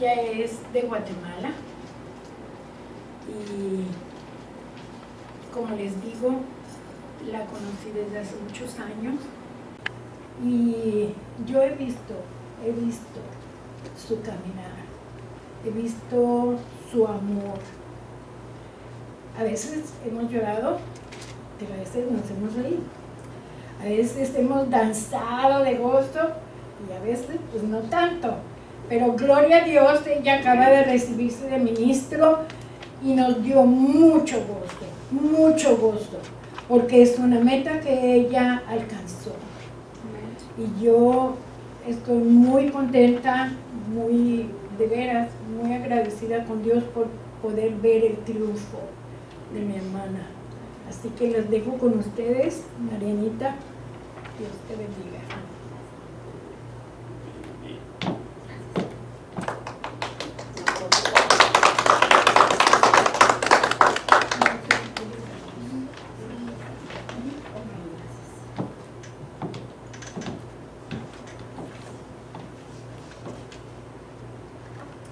Ella es de Guatemala y, como les digo, la conocí desde hace muchos años y yo he visto su caminar, he visto su amor. A veces hemos llorado, pero a veces nos hemos reído. A veces hemos danzado de gozo y a veces pues no tanto. Pero gloria a Dios, ella acaba de recibirse de ministro y nos dio mucho gozo, porque es una meta que ella alcanzó. Y yo estoy muy contenta, de veras, muy agradecida con Dios por poder ver el triunfo de mi hermana. Así que les dejo con ustedes, Marianita. Dios te bendiga.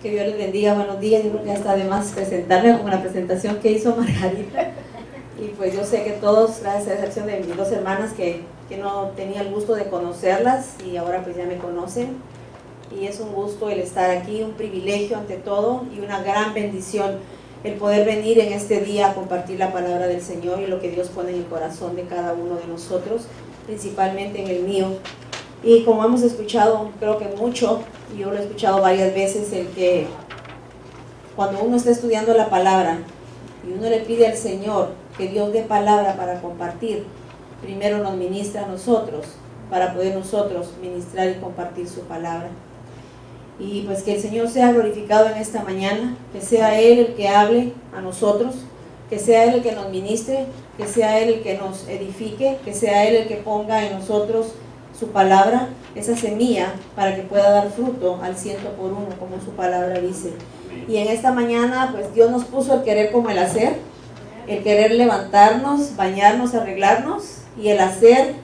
Que Dios les bendiga, buenos días. Yo creo que ya está de más presentarme con la presentación que hizo Margarita. Y pues yo sé que todos, gracias a esa acción de mis dos hermanas que no tenía el gusto de conocerlas y ahora pues ya me conocen. Y es un gusto el estar aquí, un privilegio ante todo y una gran bendición el poder venir en este día a compartir la palabra del Señor y lo que Dios pone en el corazón de cada uno de nosotros, principalmente en el mío. Y como hemos escuchado, creo que mucho, y yo lo he escuchado varias veces, el que cuando uno está estudiando la palabra y uno le pide al Señor que Dios dé palabra para compartir, primero nos ministra a nosotros, para poder nosotros ministrar y compartir su palabra. Y pues que el Señor sea glorificado en esta mañana, que sea Él el que hable a nosotros, que sea Él el que nos ministre, que sea Él el que nos edifique, que sea Él el que ponga en nosotros su palabra, esa semilla, para que pueda dar fruto al 100 por 1, como su palabra dice. Y en esta mañana, pues Dios nos puso el querer como el hacer, el querer levantarnos, bañarnos, arreglarnos, y el hacer,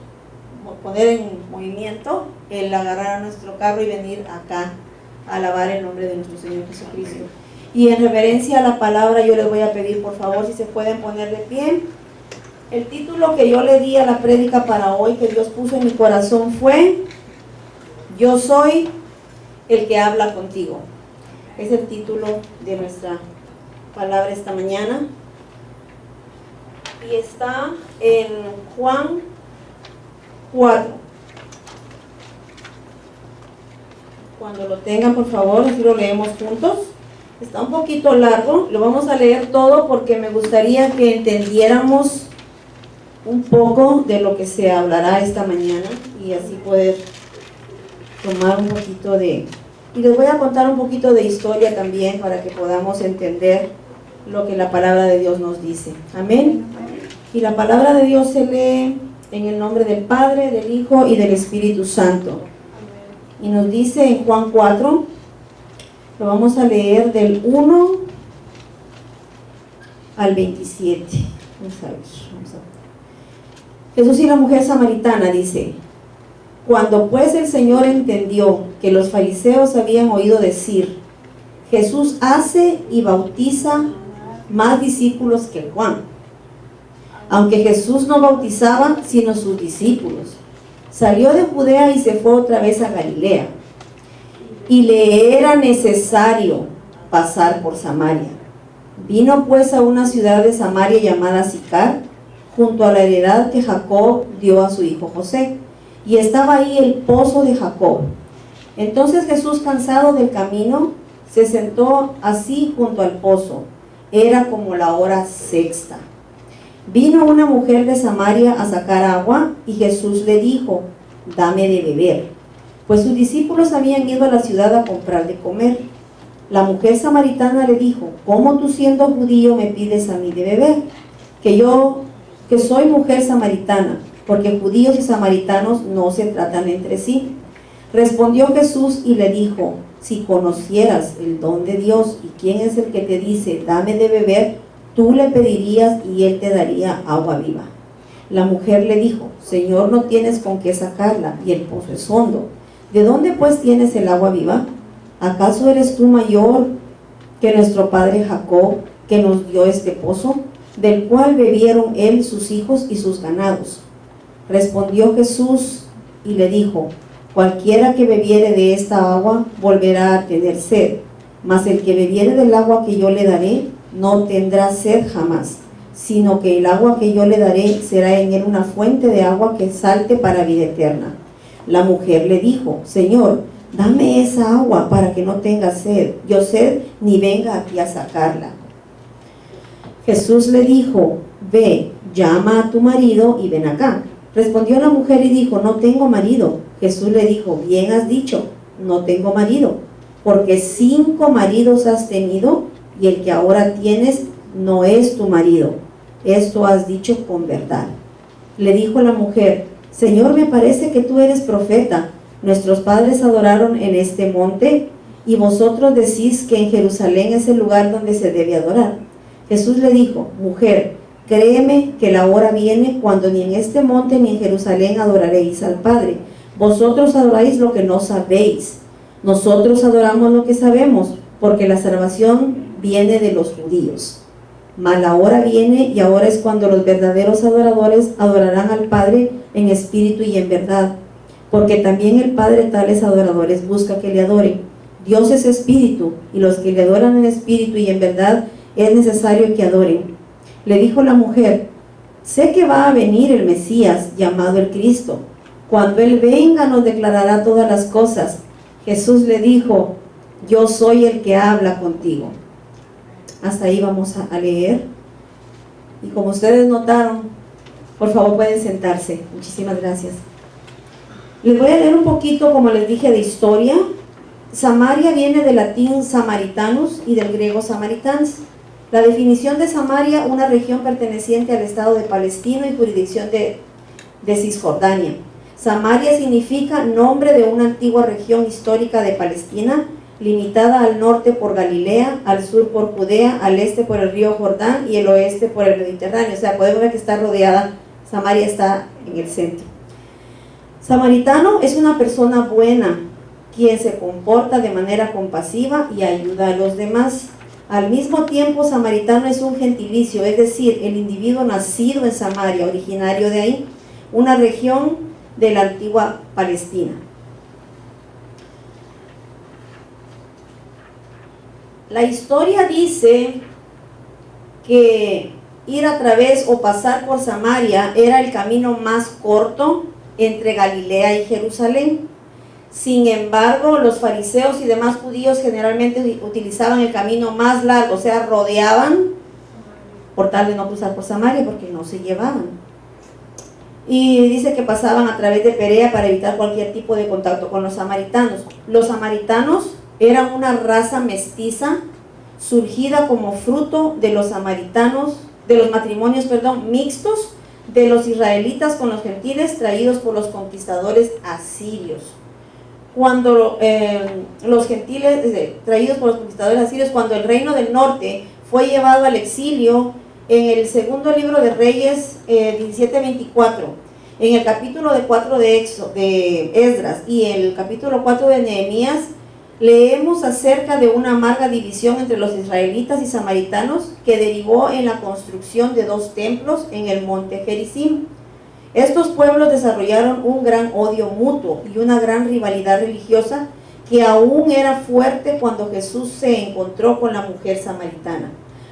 poner en movimiento, el agarrar a nuestro carro y venir acá a alabar el nombre de nuestro Señor Jesucristo. Y en reverencia a la palabra, yo les voy a pedir, por favor, si se pueden poner de pie. El título que yo le di a la prédica para hoy, que Dios puso en mi corazón, fue Yo soy el que habla contigo. Es el título de nuestra palabra esta mañana. Y está en Juan 4. Cuando lo tengan, por favor, así lo leemos juntos. Está un poquito largo, lo vamos a leer todo porque me gustaría que entendiéramos un poco de lo que se hablará esta mañana y así poder tomar un poquito de... Y les voy a contar un poquito de historia también para que podamos entender lo que la palabra de Dios nos dice. Amén. Y la palabra de Dios se lee en el nombre del Padre, del Hijo y del Espíritu Santo. Y nos dice en Juan 4, lo vamos a leer del 1 al 27. Vamos a ver. Jesús y la mujer samaritana dice: Cuando pues el Señor entendió que los fariseos habían oído decir, Jesús hace y bautiza más discípulos que Juan, aunque Jesús no bautizaba sino sus discípulos, salió de Judea y se fue otra vez a Galilea, y le era necesario pasar por Samaria. Vino pues a una ciudad de Samaria llamada Sicar, junto a la heredad que Jacob dio a su hijo José, y estaba ahí el pozo de Jacob. Entonces Jesús, cansado del camino, se sentó así junto al pozo. Era como la hora sexta. Vino una mujer de Samaria a sacar agua, y Jesús le dijo: dame de beber, pues sus discípulos habían ido a la ciudad a comprar de comer. La mujer samaritana le dijo: ¿cómo tú, siendo judío, me pides a mí de beber? Que soy mujer samaritana, porque judíos y samaritanos no se tratan entre sí. Respondió Jesús y le dijo: si conocieras el don de Dios y quién es el que te dice dame de beber, tú le pedirías y él te daría agua viva. La mujer le dijo: Señor, no tienes con qué sacarla y el pozo es hondo. ¿De dónde pues tienes el agua viva? ¿acaso eres tú mayor que nuestro padre Jacob, que nos dio este pozo, del cual bebieron él, sus hijos y sus ganados? Respondió Jesús y le dijo: cualquiera que bebiere de esta agua volverá a tener sed, mas el que bebiere del agua que yo le daré no tendrá sed jamás, sino que el agua que yo le daré será en él una fuente de agua que salte para vida eterna. La mujer le dijo: Señor, dame esa agua para que no tenga sed, yo sed, ni venga aquí a sacarla. Jesús le dijo: ve, llama a tu marido y ven acá. Respondió la mujer y dijo: no tengo marido. Jesús le dijo: bien has dicho, no tengo marido, porque 5 maridos has tenido, y el que ahora tienes no es tu marido. Esto has dicho con verdad. Le dijo la mujer: Señor, me parece que tú eres profeta. Nuestros padres adoraron en este monte, y vosotros decís que en Jerusalén es el lugar donde se debe adorar. Jesús le dijo: mujer, créeme que la hora viene cuando ni en este monte ni en Jerusalén adoraréis al Padre. Vosotros adoráis lo que no sabéis. Nosotros adoramos lo que sabemos, porque la salvación viene de los judíos. Mas la hora viene, y ahora es cuando los verdaderos adoradores adorarán al Padre en espíritu y en verdad, porque también el Padre tales adoradores busca que le adoren. Dios es espíritu, y los que le adoran en espíritu y en verdad es necesario que adoren. Le dijo la mujer: sé que va a venir el Mesías, llamado el Cristo. Cuando Él venga nos declarará todas las cosas. Jesús le dijo: yo soy el que habla contigo. Hasta ahí vamos a leer. Y como ustedes notaron, por favor pueden sentarse. Muchísimas gracias. Les voy a leer un poquito, como les dije, de historia. Samaria viene del latín samaritanus y del griego samaritans. La definición de Samaria: una región perteneciente al estado de Palestina y jurisdicción de Cisjordania. Samaria significa nombre de una antigua región histórica de Palestina, limitada al norte por Galilea, al sur por Judea, al este por el río Jordán y el oeste por el Mediterráneo. O sea, podemos ver que está rodeada, Samaria está en el centro. Samaritano es una persona buena, quien se comporta de manera compasiva y ayuda a los demás. Al mismo tiempo, samaritano es un gentilicio, es decir, el individuo nacido en Samaria, originario de ahí, una región de la antigua Palestina. La historia dice que ir a través o pasar por Samaria era el camino más corto entre Galilea y Jerusalén. Sin embargo, los fariseos y demás judíos generalmente utilizaban el camino más largo, o sea, rodeaban por tal de no cruzar por Samaria, porque no se llevaban. Y dice que pasaban a través de Perea para evitar cualquier tipo de contacto con los samaritanos. Los samaritanos eran una raza mestiza surgida como fruto de los matrimonios mixtos de los israelitas con los gentiles traídos por los conquistadores asirios. Cuando los gentiles traídos por los conquistadores asirios, cuando el reino del norte fue llevado al exilio, en el segundo libro de Reyes 17:24, en el capítulo 4 de Esdras y el capítulo 4 de Nehemías, leemos acerca de una amarga división entre los israelitas y samaritanos que derivó en la construcción de 2 templos en el monte Gerizim. Estos pueblos desarrollaron un gran odio mutuo y una gran rivalidad religiosa que aún era fuerte cuando Jesús se encontró con la mujer samaritana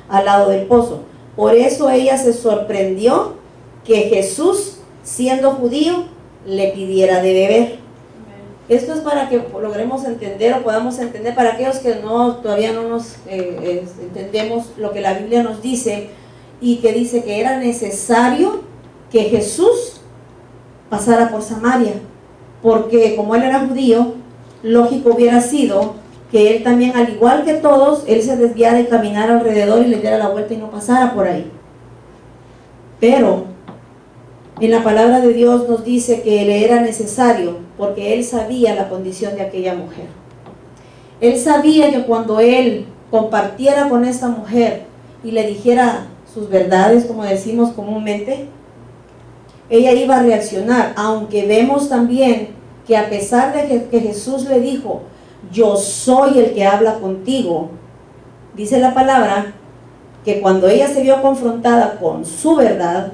al lado del pozo. Por eso ella se sorprendió que Jesús, siendo judío, le pidiera de beber. Esto es para que logremos entender o podamos entender, para aquellos que todavía no nos entendemos lo que la Biblia nos dice, y que dice que era necesario que Jesús pasara por Samaria, porque como él era judío, lógico hubiera sido que él también, al igual que todos, él se desviara y caminara alrededor y le diera la vuelta y no pasara por ahí. Pero en la palabra de Dios nos dice que le era necesario, porque él sabía la condición de aquella mujer. Él sabía que cuando él compartiera con esta mujer y le dijera sus verdades, como decimos comúnmente, ella iba a reaccionar. Aunque vemos también que a pesar de que Jesús le dijo: yo soy el que habla contigo. Dice la palabra que cuando ella se vio confrontada con su verdad,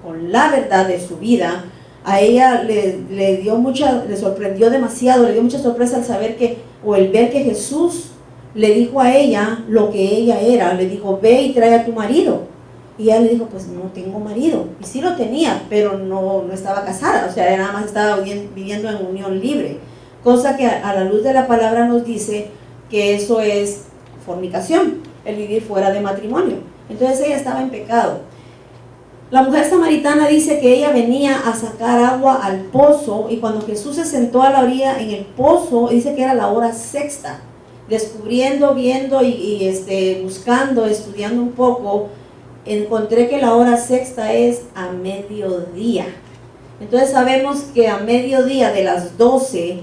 con la verdad de su vida, a ella le sorprendió demasiado, le dio mucha sorpresa al saber que, o el ver que Jesús le dijo a ella lo que ella era. Le dijo, ve y trae a tu marido. Y ella le dijo, pues no tengo marido. Y sí lo tenía, pero no estaba casada, o sea, nada más estaba viviendo en unión libre. Cosa que a la luz de la palabra nos dice que eso es fornicación, el vivir fuera de matrimonio. Entonces ella estaba en pecado. La mujer samaritana dice que ella venía a sacar agua al pozo, y cuando Jesús se sentó a la orilla en el pozo, dice que era la hora sexta. Descubriendo, viendo y buscando, estudiando un poco, encontré que la hora sexta es a mediodía. Entonces sabemos que a mediodía, de las 12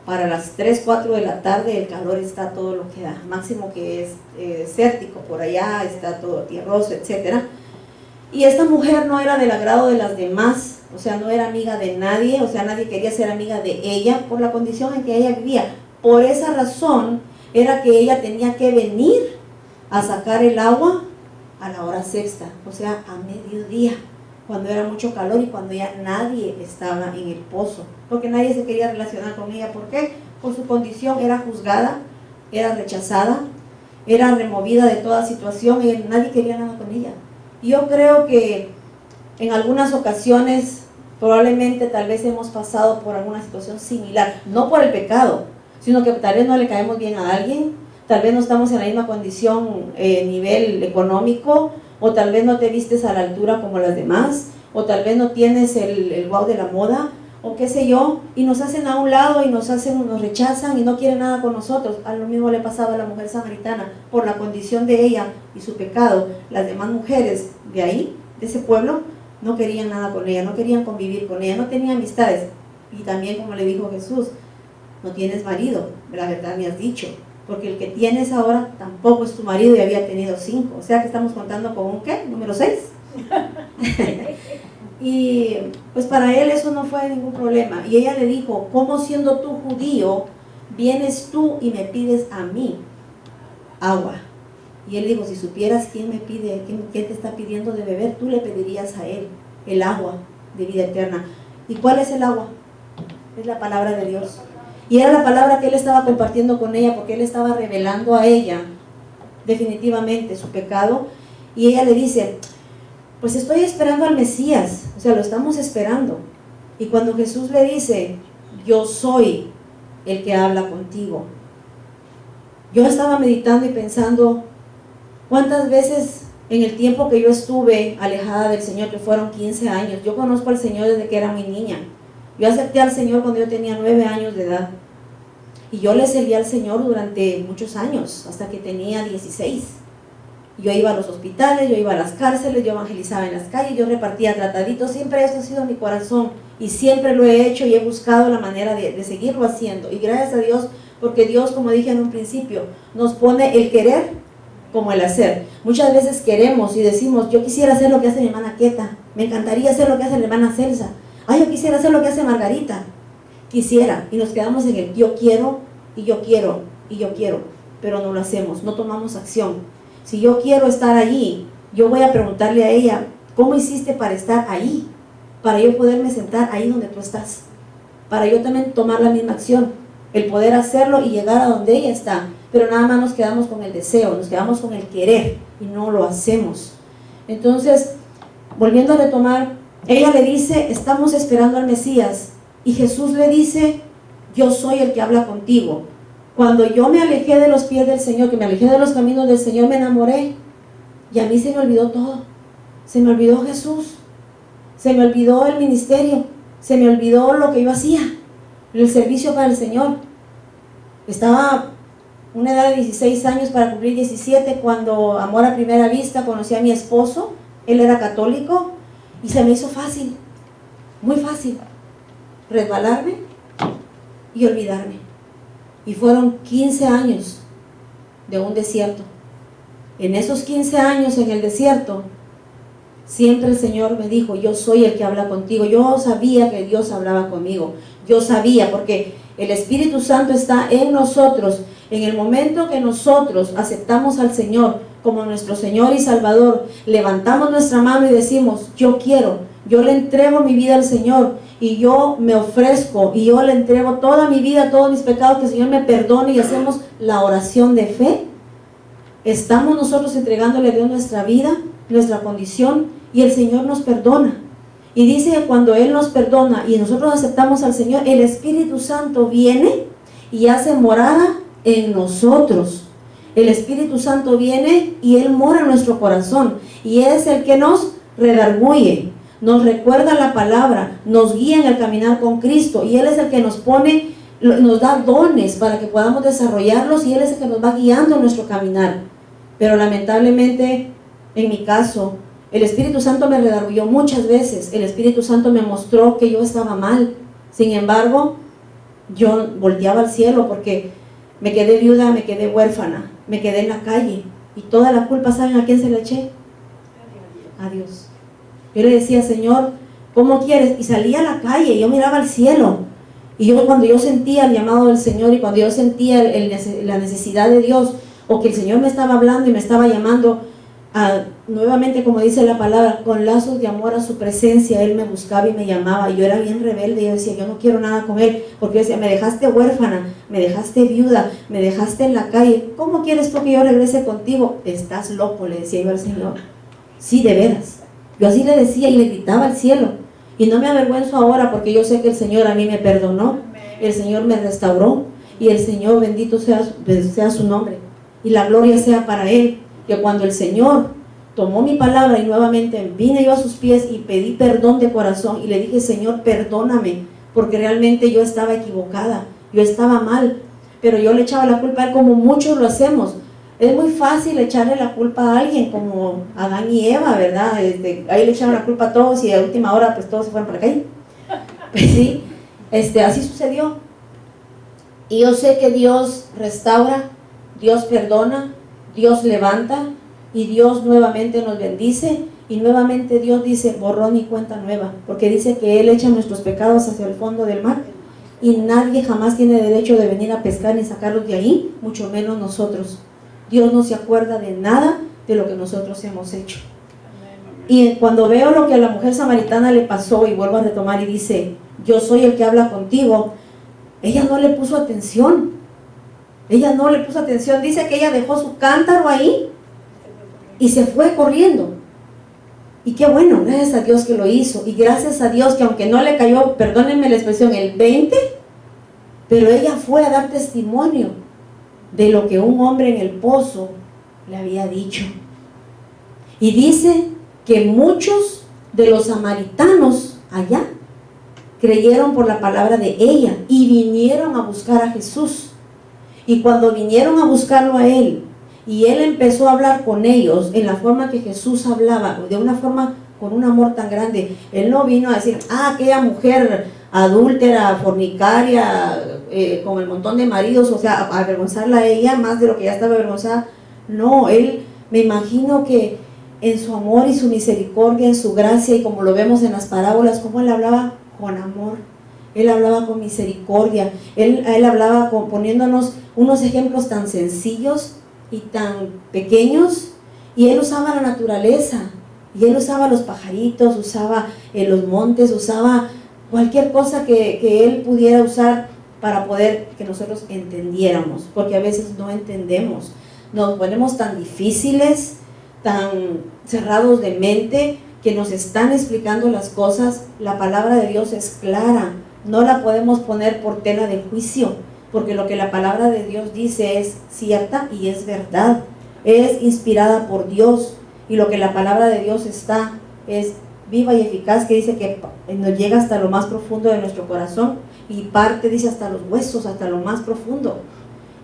para las 3, 4 de la tarde, el calor está todo lo que da, máximo que es desértico, por allá está todo tierroso, etcétera. Y esta mujer no era del agrado de las demás, o sea, no era amiga de nadie, o sea, nadie quería ser amiga de ella por la condición en que ella vivía. Por esa razón era que ella tenía que venir a sacar el agua a la hora sexta, o sea, a mediodía, cuando era mucho calor y cuando ya nadie estaba en el pozo, porque nadie se quería relacionar con ella. ¿Por qué? Por su condición, era juzgada, era rechazada, era removida de toda situación y nadie quería nada con ella. Yo creo que en algunas ocasiones, probablemente tal vez hemos pasado por alguna situación similar, no por el pecado, sino que tal vez no le caemos bien a alguien, tal vez no estamos en la misma condición, nivel económico, o tal vez no te vistes a la altura como las demás, o tal vez no tienes el wow de la moda, o qué sé yo, y nos hacen a un lado y nos rechazan y no quieren nada con nosotros. A lo mismo le pasaba a la mujer samaritana, por la condición de ella y su pecado. Las demás mujeres de ahí, de ese pueblo, no querían nada con ella, no querían convivir con ella, no tenían amistades. Y también, como le dijo Jesús, no tienes marido, la verdad me has dicho, porque el que tienes ahora tampoco es tu marido y había tenido 5, o sea que estamos contando con un ¿qué? Número 6. Y pues para él eso no fue ningún problema. Y ella le dijo, ¿cómo siendo tú judío, vienes tú y me pides a mí agua? Y él dijo, si supieras quién me pide, quién te está pidiendo de beber, tú le pedirías a él el agua de vida eterna. ¿Y cuál es el agua? Es la palabra de Dios. Y era la palabra que él estaba compartiendo con ella, porque él estaba revelando a ella definitivamente su pecado. Y ella le dice, pues estoy esperando al Mesías, o sea, lo estamos esperando. Y cuando Jesús le dice, yo soy el que habla contigo, yo estaba meditando y pensando, ¿cuántas veces en el tiempo que yo estuve alejada del Señor, que fueron 15 años, yo conozco al Señor desde que era muy niña? Yo acepté al Señor cuando yo tenía 9 años de edad, y yo le serví al Señor durante muchos años, hasta que tenía 16. Yo iba a los hospitales, yo iba a las cárceles, yo evangelizaba en las calles, yo repartía trataditos, siempre eso ha sido mi corazón, y siempre lo he hecho y he buscado la manera de seguirlo haciendo. Y gracias a Dios, porque Dios, como dije en un principio, nos pone el querer como el hacer. Muchas veces queremos y decimos, yo quisiera hacer lo que hace mi hermana Queta, me encantaría hacer lo que hace mi hermana Celsa, ay, yo quisiera hacer lo que hace Margarita, quisiera, y nos quedamos en el yo quiero, y yo quiero, y yo quiero, pero no lo hacemos, no tomamos acción. Si yo quiero estar allí, yo voy a preguntarle a ella, ¿cómo hiciste para estar ahí? Para yo poderme sentar ahí donde tú estás, para yo también tomar la misma acción, el poder hacerlo y llegar a donde ella está. Pero nada más nos quedamos con el deseo, nos quedamos con el querer y no lo hacemos. Entonces, volviendo a retomar, ella le dice, estamos esperando al Mesías, y Jesús le dice, yo soy el que habla contigo. Cuando yo me alejé de los pies del Señor, que me alejé de los caminos del Señor, me enamoré, y a mí se me olvidó todo. Se me olvidó Jesús, se me olvidó el ministerio, se me olvidó lo que yo hacía, el servicio para el Señor. Estaba una edad de 16 años para cumplir 17, cuando, amor a primera vista, conocí a mi esposo. Él era católico, y se me hizo fácil, muy fácil, resbalarme y olvidarme. Y fueron 15 años de un desierto. En esos 15 años en el desierto, siempre el Señor me dijo, yo soy el que habla contigo. Yo sabía que Dios hablaba conmigo. Yo sabía, porque el Espíritu Santo está en nosotros. En el momento que nosotros aceptamos al Señor como nuestro Señor y Salvador, levantamos nuestra mano y decimos, yo quiero, yo le entrego mi vida al Señor y yo me ofrezco y yo le entrego toda mi vida, todos mis pecados, que el Señor me perdone, y hacemos la oración de fe. Estamos nosotros entregándole a Dios nuestra vida, nuestra condición, y el Señor nos perdona. Y dice que cuando Él nos perdona y nosotros aceptamos al Señor, el Espíritu Santo viene y hace morada en nosotros. El Espíritu Santo viene y Él mora en nuestro corazón, y es el que nos redarguye, nos recuerda la palabra, nos guía en el caminar con Cristo, y Él es el que nos pone, nos da dones para que podamos desarrollarlos, y Él es el que nos va guiando en nuestro caminar. Pero lamentablemente, en mi caso, el Espíritu Santo me redarguyó muchas veces. El Espíritu Santo me mostró que yo estaba mal. Sin embargo, yo volteaba al cielo porque me quedé viuda, me quedé huérfana, me quedé en la calle. Y toda la culpa, ¿saben a quién se la eché? A Dios. Yo le decía, Señor, ¿cómo quieres? Y salía a la calle y yo miraba al cielo. Y yo, cuando yo sentía el llamado del Señor, y cuando yo sentía la necesidad de Dios, o que el Señor me estaba hablando y me estaba llamando, nuevamente, como dice la palabra, con lazos de amor a su presencia, Él me buscaba y me llamaba. Y yo era bien rebelde. Yo decía, yo no quiero nada con Él, porque yo decía, me dejaste huérfana, me dejaste viuda, me dejaste en la calle. ¿Cómo quieres tú que yo regrese contigo? Estás loco, le decía yo al Señor. Sí, de veras. Yo así le decía y le gritaba al cielo. Y no me avergüenzo ahora, porque yo sé que el Señor a mí me perdonó, el Señor me restauró, y el Señor, bendito sea su nombre, y la gloria sea para Él. Que cuando el Señor tomó mi palabra y nuevamente vine yo a sus pies y pedí perdón de corazón y le dije, Señor, perdóname, porque realmente yo estaba equivocada, yo estaba mal, pero yo le echaba la culpa a Él, como muchos lo hacemos. Es muy fácil echarle la culpa a alguien, como Adán y Eva, ¿verdad? Ahí le echaron la culpa a todos, y a última hora pues todos se fueron para la calle. Pues sí, así sucedió. Y yo sé que Dios restaura, Dios perdona, Dios levanta, y Dios nuevamente nos bendice, y nuevamente Dios dice borrón y cuenta nueva, porque dice que Él echa nuestros pecados hacia el fondo del mar, y nadie jamás tiene derecho de venir a pescar ni sacarlos de ahí, mucho menos nosotros. Dios no se acuerda de nada de lo que nosotros hemos hecho. Y cuando veo lo que a la mujer samaritana le pasó, y vuelvo a retomar y dice, yo soy el que habla contigo, ella no le puso atención. Ella no le puso atención. Dice que ella dejó su cántaro ahí y se fue corriendo. Y qué bueno, gracias a Dios que lo hizo. Y gracias a Dios que, aunque no le cayó, perdónenme la expresión, el 20, pero ella fue a dar testimonio de lo que un hombre en el pozo le había dicho. Y dice que muchos de los samaritanos allá creyeron por la palabra de ella y vinieron a buscar a Jesús. Y cuando vinieron a buscarlo a Él, y Él empezó a hablar con ellos en la forma que Jesús hablaba, de una forma con un amor tan grande, Él no vino a decir, aquella mujer adúltera, fornicaria, con el montón de maridos, o sea, a avergonzarla a ella más de lo que ya estaba avergonzada. No, Él, me imagino que en su amor y su misericordia, en su gracia, y como lo vemos en las parábolas, como Él hablaba con amor, Él hablaba con misericordia, Él hablaba poniéndonos unos ejemplos tan sencillos y tan pequeños, y Él usaba la naturaleza, y Él usaba los pajaritos, usaba los montes, usaba cualquier cosa que Él pudiera usar para poder que nosotros entendiéramos, porque a veces no entendemos, nos ponemos tan difíciles, tan cerrados de mente, que nos están explicando las cosas. La palabra de Dios es clara, no la podemos poner por tela de juicio, porque lo que la palabra de Dios dice es cierta y es verdad, es inspirada por Dios, y lo que la palabra de Dios está es viva y eficaz, que dice que nos llega hasta lo más profundo de nuestro corazón, y parte, dice, hasta los huesos, hasta lo más profundo,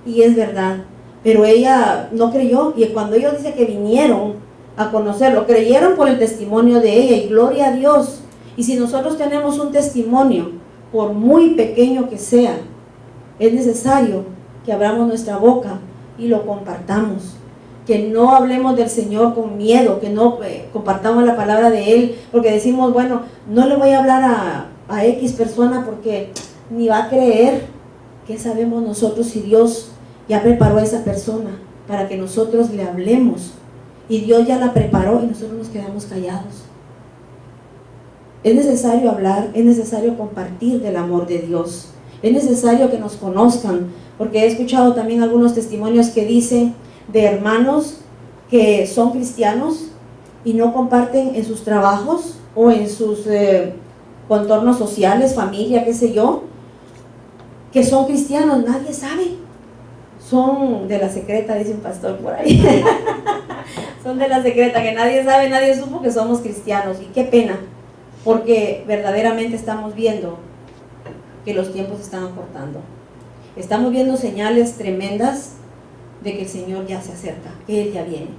y es verdad. Pero ella no creyó, y cuando ellos dice que vinieron a conocerlo, creyeron por el testimonio de ella, y gloria a Dios. Y si nosotros tenemos un testimonio, por muy pequeño que sea, es necesario que abramos nuestra boca y lo compartamos. que no hablemos del Señor con miedo, que no compartamos la palabra de Él, porque decimos, bueno, no le voy a hablar a X persona porque ni va a creer. ¿Qué sabemos nosotros si Dios ya preparó a esa persona para que nosotros le hablemos? Y Dios ya la preparó y nosotros nos quedamos callados. Es necesario hablar, es necesario compartir del amor de Dios, es necesario que nos conozcan, porque he escuchado también algunos testimonios que dicen de hermanos que son cristianos y no comparten en sus trabajos o en sus contornos sociales, familia, qué sé yo, que son cristianos, nadie sabe, son de la secreta, dice un pastor por ahí, son de la secreta, que nadie sabe, nadie supo que somos cristianos, y qué pena, porque verdaderamente estamos viendo que los tiempos se están acortando, estamos viendo señales tremendas de que el Señor ya se acerca, que Él ya viene.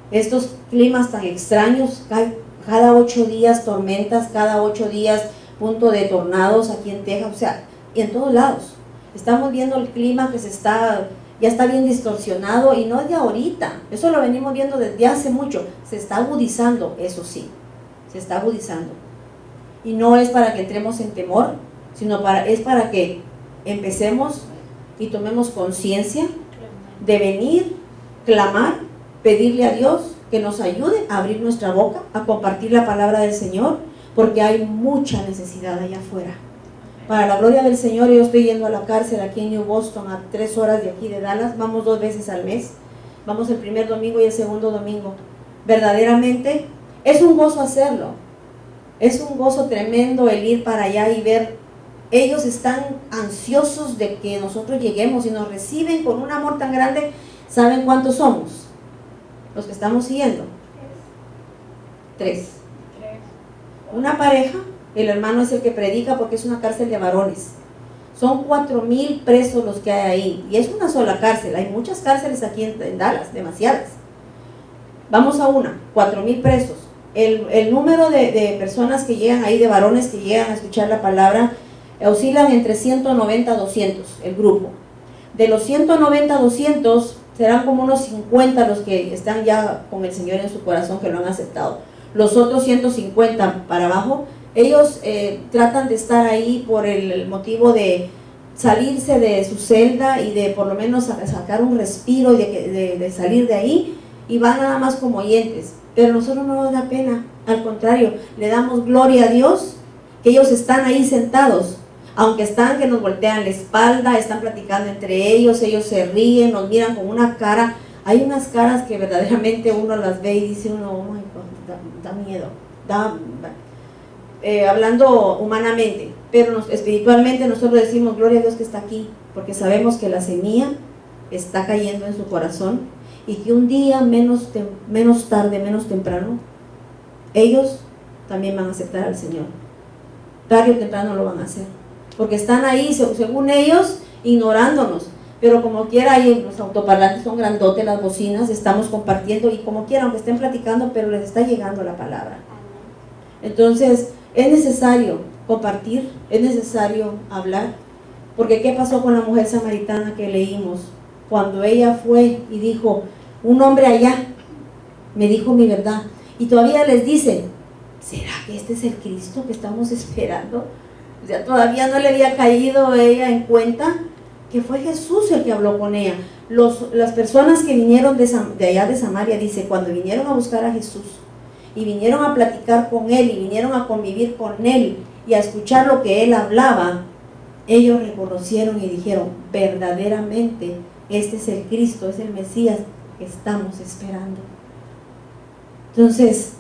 Estos climas tan extraños, cada 8 días tormentas, cada 8 días punto de tornados aquí en Texas, o sea, y en todos lados. Estamos viendo el clima que ya está bien distorsionado, y no es de ahorita, eso lo venimos viendo desde hace mucho, se está agudizando, eso sí, se está agudizando. Y no es para que entremos en temor, sino es para que empecemos y tomemos conciencia de venir, clamar, pedirle a Dios que nos ayude a abrir nuestra boca, a compartir la palabra del Señor, porque hay mucha necesidad allá afuera. Para la gloria del Señor, yo estoy yendo a la cárcel aquí en New Boston, a 3 horas de aquí de Dallas, vamos 2 veces al mes, vamos el primer domingo y el segundo domingo. Verdaderamente es un gozo hacerlo, es un gozo tremendo el ir para allá y ver. Ellos están ansiosos de que nosotros lleguemos y nos reciben con un amor tan grande. ¿Saben cuántos somos? Los que estamos siguiendo. 3. Una pareja, el hermano es el que predica porque es una cárcel de varones. Son 4,000 presos los que hay ahí. Y es una sola cárcel. Hay muchas cárceles aquí en Dallas, demasiadas. Vamos a 4,000 presos. El número de personas que llegan ahí, de varones que llegan a escuchar la palabra, oscilan entre 190 a 200 el grupo. De los 190 a 200 serán como unos 50 los que están ya con el Señor en su corazón, que lo han aceptado. Los otros 150 para abajo, ellos tratan de estar ahí por el motivo de salirse de su celda y de por lo menos sacar un respiro y de salir de ahí, y van nada más como oyentes. Pero a nosotros no nos da pena, al contrario, le damos gloria a Dios que ellos están ahí sentados, aunque están que nos voltean la espalda, están platicando entre ellos se ríen, nos miran con una cara. Hay unas caras que verdaderamente uno las ve y dice uno, oh my God, da miedo, hablando humanamente, pero espiritualmente nosotros decimos gloria a Dios que está aquí, porque sabemos que la semilla está cayendo en su corazón, y que un día menos tarde, menos temprano, ellos también van a aceptar al Señor. Tarde o temprano lo van a hacer, porque están ahí, según ellos, ignorándonos, pero como quiera, ahí los autoparlantes son grandotes, las bocinas, estamos compartiendo, y como quiera, aunque estén platicando, pero les está llegando la palabra. Entonces, es necesario compartir, es necesario hablar, porque ¿qué pasó con la mujer samaritana que leímos? Cuando ella fue y dijo, un hombre allá me dijo mi verdad, y todavía les dicen, ¿será que este es el Cristo que estamos esperando? O sea, todavía no le había caído ella en cuenta que fue Jesús el que habló con ella. Las personas que vinieron de allá de Samaria, dice, cuando vinieron a buscar a Jesús y vinieron a platicar con Él y vinieron a convivir con Él y a escuchar lo que Él hablaba, ellos reconocieron y dijeron, verdaderamente este es el Cristo, es el Mesías que estamos esperando. Entonces,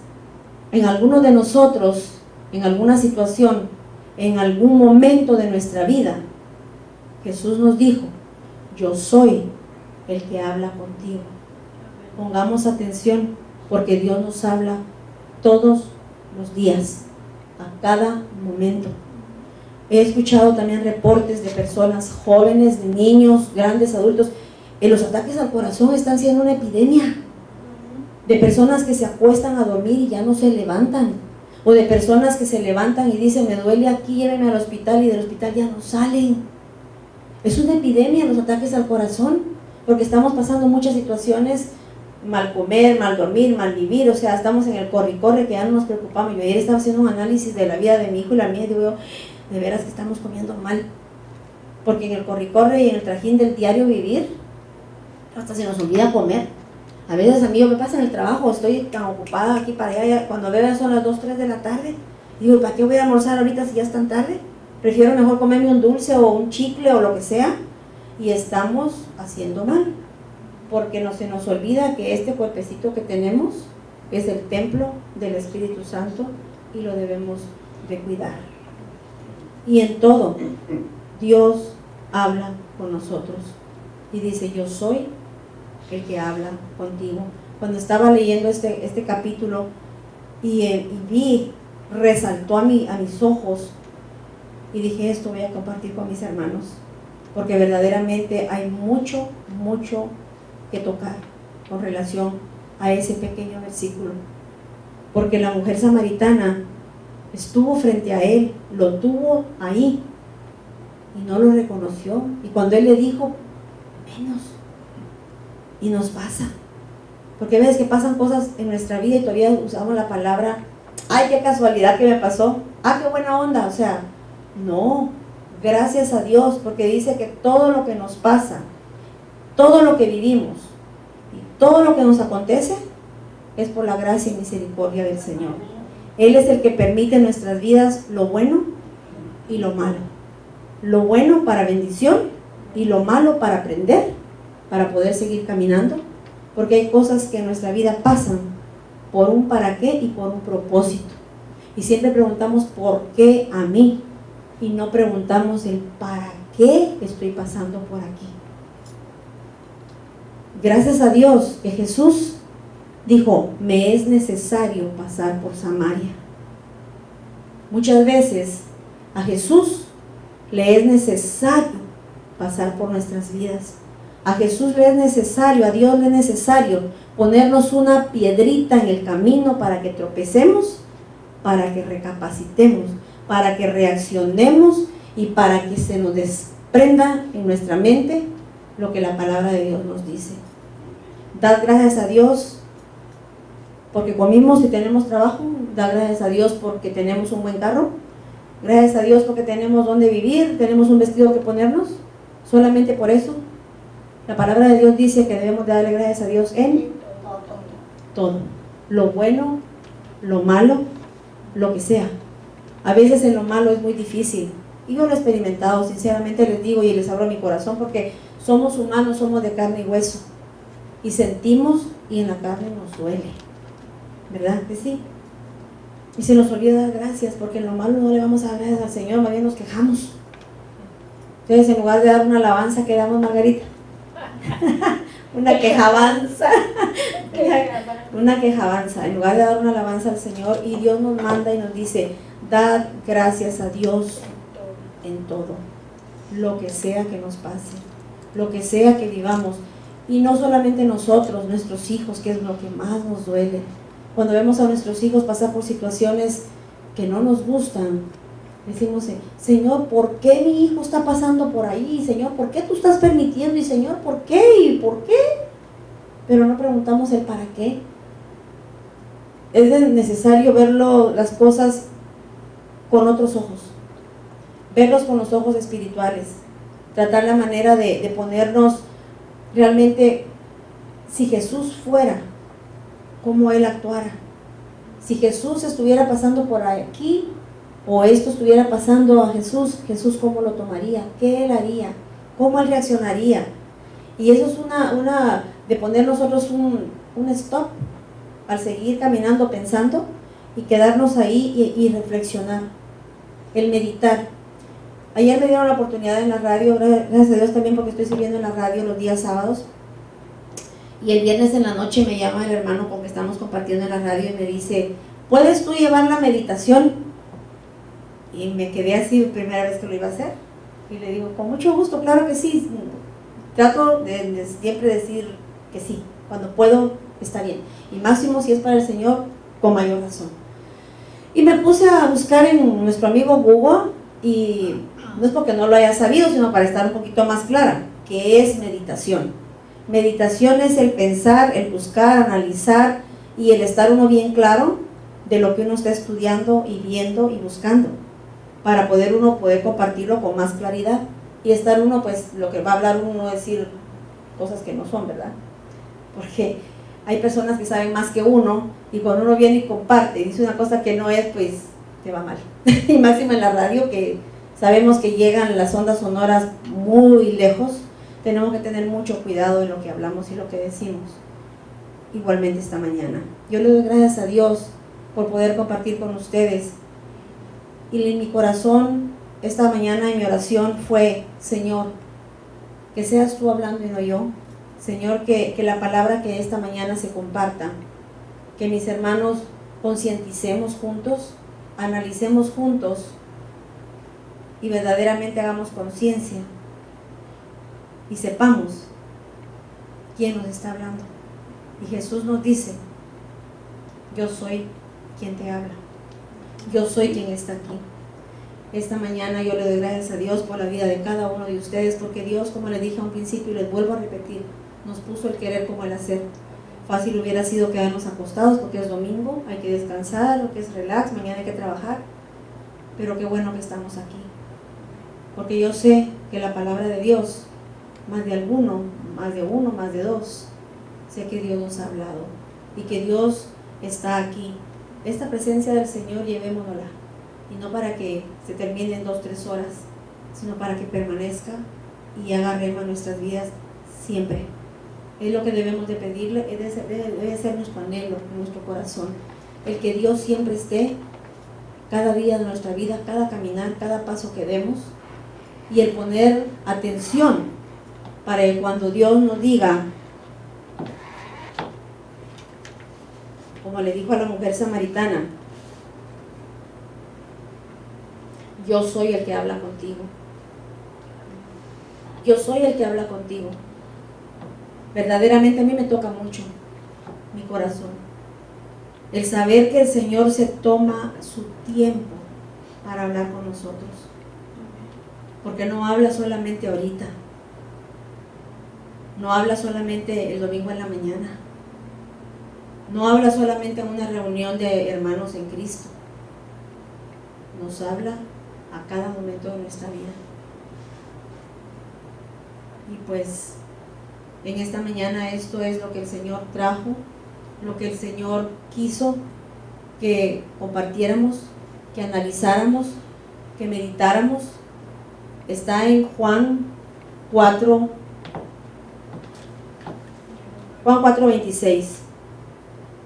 en alguno de nosotros, en alguna situación, en algún momento de nuestra vida, Jesús nos dijo, yo soy el que habla contigo. Pongamos atención, porque Dios nos habla todos los días, a cada momento. He escuchado también reportes de personas jóvenes, de niños, grandes, adultos. Los ataques al corazón están siendo una epidemia. De personas que se acuestan a dormir y ya no se levantan. O de personas que se levantan y dicen, me duele aquí, llévenme al hospital, y del hospital ya no salen. Es una epidemia los ataques al corazón, porque estamos pasando muchas situaciones mal comer, mal dormir, mal vivir, o sea, estamos en el corre-corre que ya no nos preocupamos. Yo ayer estaba haciendo un análisis de la vida de mi hijo y la mía y digo, de veras que estamos comiendo mal, porque en el corre-corre y en el trajín del diario vivir, hasta se nos olvida comer. A veces a mí me pasa en el trabajo, estoy tan ocupada aquí para allá, cuando veo son las 2, 3 de la tarde, digo, ¿para qué voy a almorzar ahorita si ya es tan tarde? Prefiero mejor comerme un dulce o un chicle o lo que sea, y estamos haciendo mal, porque se nos olvida que este cuerpecito que tenemos es el templo del Espíritu Santo y lo debemos de cuidar. Y en todo, Dios habla con nosotros y dice, yo soy el que habla contigo. Cuando estaba leyendo este capítulo y vi, resaltó a mis ojos y dije, esto voy a compartir con mis hermanos, porque verdaderamente hay mucho que tocar con relación a ese pequeño versículo, porque la mujer samaritana estuvo frente a él, lo tuvo ahí y no lo reconoció, y cuando él le dijo, menos. Y nos pasa, porque a veces que pasan cosas en nuestra vida y todavía usamos la palabra, ay, qué casualidad que me pasó, ah, qué buena onda, o sea, no, gracias a Dios, porque dice que todo lo que nos pasa, todo lo que vivimos y todo lo que nos acontece es por la gracia y misericordia del Señor. Él es el que permite en nuestras vidas lo bueno y lo malo, lo bueno para bendición y lo malo para aprender, para poder seguir caminando, porque hay cosas que en nuestra vida pasan por un para qué y por un propósito, y siempre preguntamos ¿por qué a mí? Y no preguntamos el para qué estoy pasando por aquí. Gracias a Dios que Jesús dijo, me es necesario pasar por Samaria. Muchas veces a Jesús le es necesario pasar por nuestras vidas. A Jesús le es necesario, a Dios le es necesario ponernos una piedrita en el camino para que tropecemos, para que recapacitemos, para que reaccionemos y para que se nos desprenda en nuestra mente lo que la palabra de Dios nos dice. Dad gracias a Dios porque comimos y tenemos trabajo, dad gracias a Dios porque tenemos un buen carro, gracias a Dios porque tenemos donde vivir, tenemos un vestido que ponernos, solamente por eso. La palabra de Dios dice que debemos de darle gracias a Dios en todo, lo bueno, lo malo, lo que sea. A veces en lo malo es muy difícil, y yo lo he experimentado, sinceramente les digo y les abro mi corazón, porque somos humanos, somos de carne y hueso, y sentimos y en la carne nos duele, ¿verdad que sí? Y se nos olvida dar gracias, porque en lo malo no le vamos a dar gracias al Señor, más bien nos quejamos. Entonces en lugar de dar una alabanza, ¿qué damos, Margarita? Una quejabanza. Una quejabanza, en lugar de dar una alabanza al Señor. Y Dios nos manda y nos dice, dad gracias a Dios en todo, lo que sea que nos pase, lo que sea que vivamos. Y no solamente nosotros, nuestros hijos, que es lo que más nos duele. Cuando vemos a nuestros hijos pasar por situaciones que no nos gustan, decimos, Señor, ¿por qué mi hijo está pasando por ahí? Señor, ¿por qué tú estás permitiendo? Y Señor, ¿por qué? ¿Y por qué? Pero no preguntamos el para qué. Es necesario verlo, las cosas con otros ojos, verlos con los ojos espirituales, tratar la manera de ponernos realmente, si Jesús fuera, cómo Él actuara. Si Jesús estuviera pasando por aquí, o esto estuviera pasando a Jesús, Jesús cómo lo tomaría, qué Él haría, cómo Él reaccionaría. Y eso es una de poner nosotros un stop al seguir caminando, pensando, y quedarnos ahí y reflexionar, el meditar. Ayer me dieron la oportunidad en la radio, gracias a Dios también, porque estoy sirviendo en la radio los días sábados, y el viernes en la noche me llama el hermano con que estamos compartiendo en la radio y me dice, ¿puedes tú llevar la meditación? Y me quedé así, primera vez que lo iba a hacer, y le digo, con mucho gusto, claro que sí. Trato de siempre decir que sí, cuando puedo está bien, y máximo si es para el Señor, con mayor razón. Y me puse a buscar en nuestro amigo Google, y no es porque no lo haya sabido, sino para estar un poquito más clara, qué es meditación. Meditación es el pensar, el buscar, analizar y el estar uno bien claro de lo que uno está estudiando y viendo y buscando, para uno poder compartirlo con más claridad y estar uno, pues lo que va a hablar uno, no decir cosas que no son, ¿verdad? Porque hay personas que saben más que uno y cuando uno viene y comparte y dice una cosa que no es, pues te va mal. Y máximo en la radio, que sabemos que llegan las ondas sonoras muy lejos, tenemos que tener mucho cuidado en lo que hablamos y lo que decimos. Igualmente esta mañana, yo le doy gracias a Dios por poder compartir con ustedes. Y en mi corazón, esta mañana en mi oración fue: Señor, que seas tú hablando y no yo. Señor, que la palabra que esta mañana se comparta, que mis hermanos concienticemos juntos, analicemos juntos y verdaderamente hagamos conciencia y sepamos quién nos está hablando. Y Jesús nos dice: yo soy quien te habla, yo soy quien está aquí. Esta mañana yo le doy gracias a Dios por la vida de cada uno de ustedes, porque Dios, como les dije a un principio y les vuelvo a repetir, nos puso el querer como el hacer. Fácil hubiera sido quedarnos acostados porque es domingo, hay que descansar, lo que es relax, mañana hay que trabajar, pero qué bueno que estamos aquí, porque yo sé que la palabra de Dios, más de uno, más de dos, sé que Dios nos ha hablado y que Dios está aquí. Esta presencia del Señor llevémonosla, y no para que se termine en 2-3 horas, sino para que permanezca y haga rema en nuestras vidas siempre. Es lo que debemos de pedirle, debe ser nuestro anhelo, nuestro corazón, el que Dios siempre esté cada día de nuestra vida, cada caminar, cada paso que demos, y el poner atención para que cuando Dios nos diga, como le dijo a la mujer samaritana: yo soy el que habla contigo, yo soy el que habla contigo. Verdaderamente a mí me toca mucho mi corazón el saber que el Señor se toma su tiempo para hablar con nosotros, porque no habla solamente ahorita, no habla solamente el domingo en la mañana, no habla solamente en una reunión de hermanos en Cristo, nos habla a cada momento de nuestra vida. Y pues en esta mañana esto es lo que el Señor trajo, lo que el Señor quiso que compartiéramos, que analizáramos, que meditáramos. Está en Juan 4:26.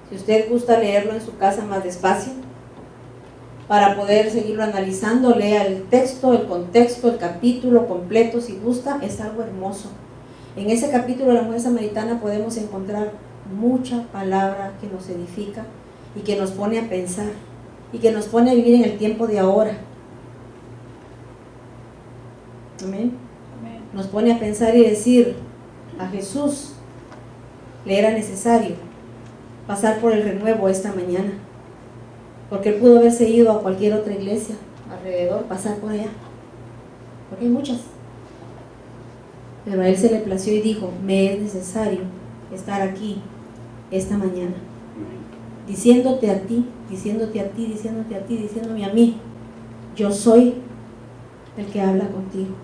Si usted gusta leerlo en su casa más despacio, para poder seguirlo analizando, lea el texto, el contexto, el capítulo completo si gusta, es algo hermoso. En ese capítulo de la mujer samaritana podemos encontrar mucha palabra que nos edifica y que nos pone a pensar y que nos pone a vivir en el tiempo de ahora. Amén. Nos pone a pensar y decir: a Jesús le era necesario pasar por el renuevo esta mañana, porque él pudo haberse ido a cualquier otra iglesia alrededor, pasar por allá, porque hay muchas, pero a él se le plació y dijo: me es necesario estar aquí esta mañana, diciéndote a ti, diciéndome a mí: yo soy el que habla contigo.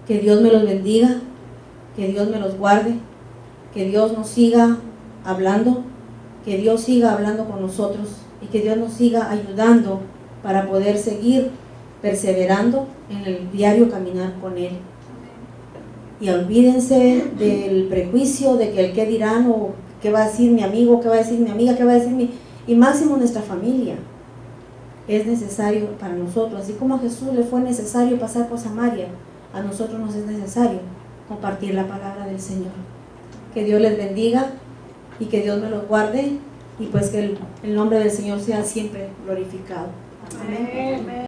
Que Dios me los bendiga, que Dios me los guarde, que Dios nos siga hablando, que Dios siga hablando con nosotros y que Dios nos siga ayudando para poder seguir perseverando en el diario caminar con Él. Y olvídense del prejuicio de que el qué dirán, o qué va a decir mi amigo, qué va a decir mi amiga, qué va a decir y máximo nuestra familia. Es necesario para nosotros, así como a Jesús le fue necesario pasar por Samaria, a nosotros nos es necesario compartir la palabra del Señor. Que Dios les bendiga y que Dios me los guarde, y pues que el nombre del Señor sea siempre glorificado. Amén.